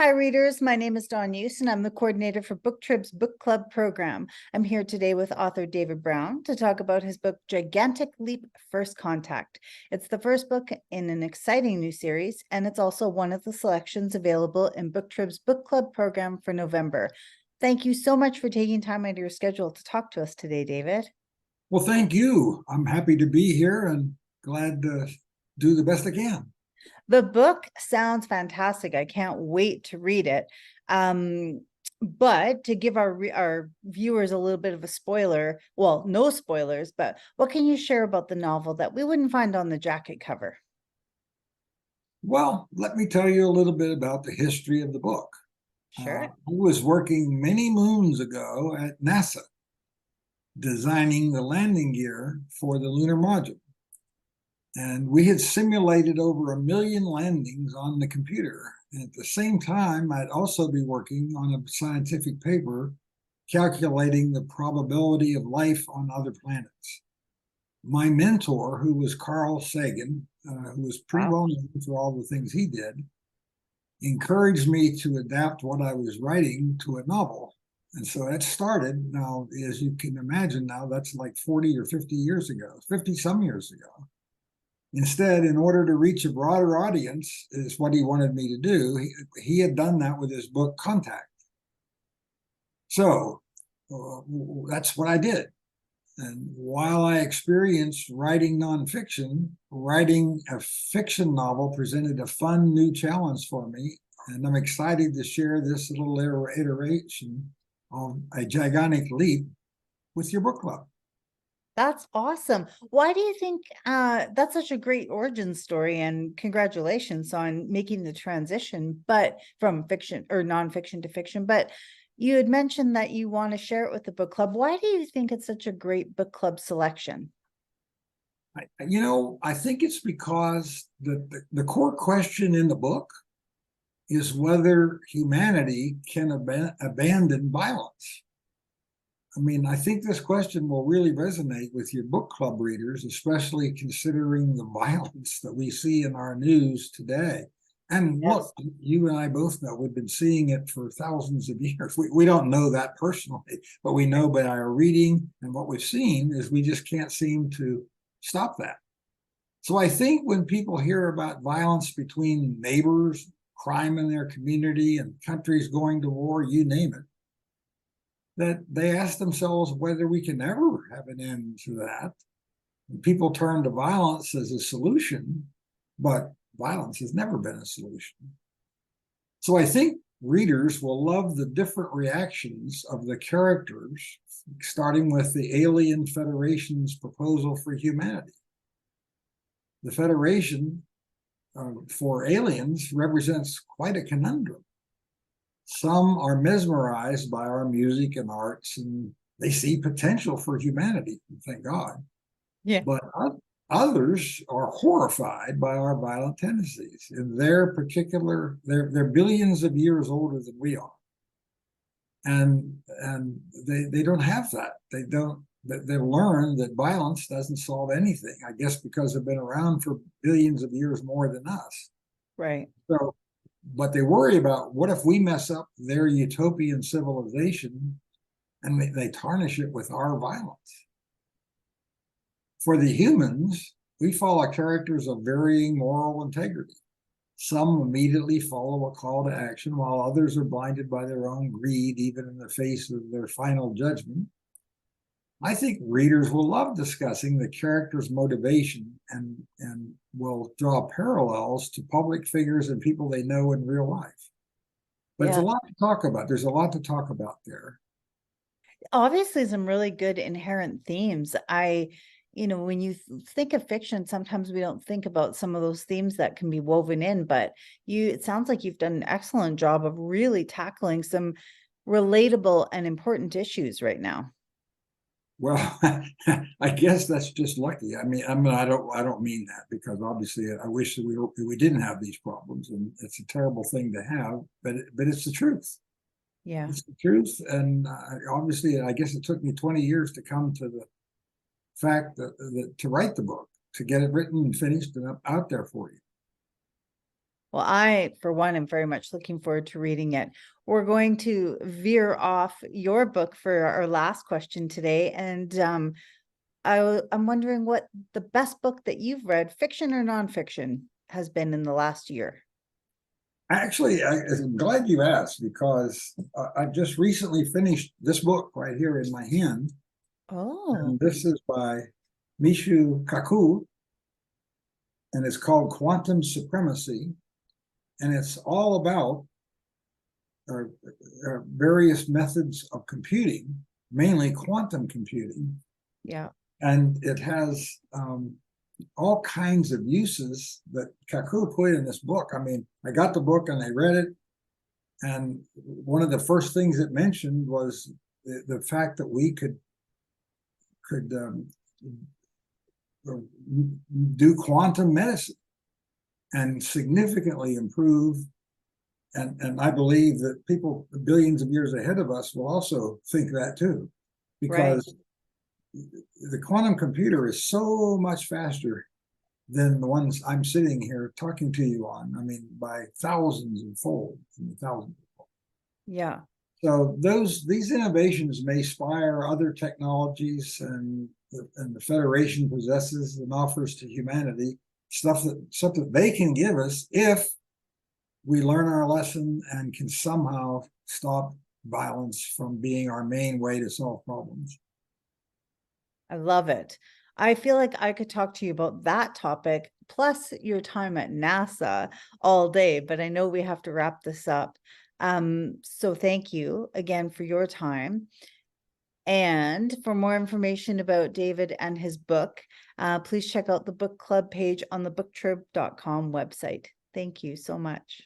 Hi, readers. My name is Dawn Hughes, and I'm the coordinator for Booktrib's book club program. I'm here today with author David Brown to talk about his book, Gigantic Leap First Contact. It's the first book in an exciting new series, and it's also one of the selections available in Booktrib's book club program for November. Thank you so much for taking time out of your schedule to talk to us today, David. Well, thank you. I'm happy to be here and glad to do the best I can. The book sounds fantastic. I can't wait to read it. But to give our viewers a little bit of a spoiler, well, no spoilers, but what can you share about the novel that we wouldn't find on the jacket cover? Well, let me tell you a little bit about the history of the book. Sure. I was working many moons ago at NASA, designing the landing gear for the lunar module. And we had simulated over 1 million landings on the computer. And at the same time, I'd also be working on a scientific paper calculating the probability of life on other planets. My mentor, who was Carl Sagan, who was pretty Wow. well known for all the things he did, encouraged me to adapt what I was writing to a novel. And so that started now, as you can imagine now, that's like 40 or 50 years ago, 50 some years ago. Instead, in order to reach a broader audience, is what he wanted me to do. He had done that with his book Contact. So that's what I did. And while I experienced writing nonfiction, writing a fiction novel presented a fun new challenge for me. And I'm excited to share this little iteration of A Gigantic Leap with your book club. That's awesome. Why do you think that's such a great origin story? And congratulations on making the transition, but from fiction or nonfiction to fiction. But you had mentioned that you want to share it with the book club. Why do you think it's such a great book club selection? I think it's because the core question in the book is whether humanity can abandon violence. I mean, I think this question will really resonate with your book club readers, especially considering the violence that we see in our news today. And Yes. look, you and I both know we've been seeing it for thousands of years. We don't know that personally, but we know by our reading and what we've seen is we just can't seem to stop that. So I think when people hear about violence between neighbors, crime in their community, and countries going to war, you name it, that they ask themselves whether we can ever have an end to that. And people turn to violence as a solution, but violence has never been a solution. So I think readers will love the different reactions of the characters, starting with the Alien Federation's proposal for humanity. The Federation for aliens represents quite a conundrum. Some are mesmerized by our music and arts, and they see potential for humanity, thank God. Yeah. But others are horrified by our violent tendencies. In their particular, they're billions of years older than we are, and they don't have that. They learn that violence doesn't solve anything. I guess because they've been around for billions of years more than us. Right. So but they worry about what if we mess up their utopian civilization and they tarnish it with our violence. For the humans, we follow characters of varying moral integrity. Some immediately follow a call to action, while others are blinded by their own greed, even in the face of their final judgment. I think readers will love discussing the character's motivation and will draw parallels to public figures and people they know in real life. But it's a Yeah. lot to talk about. There's a lot to talk about there. Obviously, some really good inherent themes. When you think of fiction, sometimes we don't think about some of those themes that can be woven in, but it sounds like you've done an excellent job of really tackling some relatable and important issues right now. Well, I guess that's just lucky. I don't mean that because obviously I wish that we didn't have these problems, and it's a terrible thing to have. But it's the truth. Yeah. It's the truth, and obviously, I guess it took me 20 years to come to the fact that to write the book, to get it written and finished and out there for you. Well, I, for one, am very much looking forward to reading it. We're going to veer off your book for our last question today. And I'm wondering what the best book that you've read, fiction or nonfiction, has been in the last year. Actually, I'm glad you asked because I just recently finished this book right here in my hand. Oh, And this is by Michio Kaku, and it's called Quantum Supremacy. And it's all about various methods of computing, mainly quantum computing. yeah. And it has all kinds of uses that Kaku put in this book. I mean, I got the book and I read it. And one of the first things it mentioned was the fact that we could do quantum medicine and significantly improve. And I believe that people billions of years ahead of us will also think that too, because the quantum computer is so much faster than the ones I'm sitting here talking to you on. I mean, by thousands and fold, thousands of fold. Yeah. So these innovations may inspire other technologies, and the Federation possesses and offers to humanity stuff that they can give us if we learn our lesson and can somehow stop violence from being our main way to solve problems. I love it. I feel like I could talk to you about that topic, plus your time at NASA all day, but I know we have to wrap this up. So thank you again for your time. And for more information about David and his book, please check out the book club page on the booktrib.com website. Thank you so much.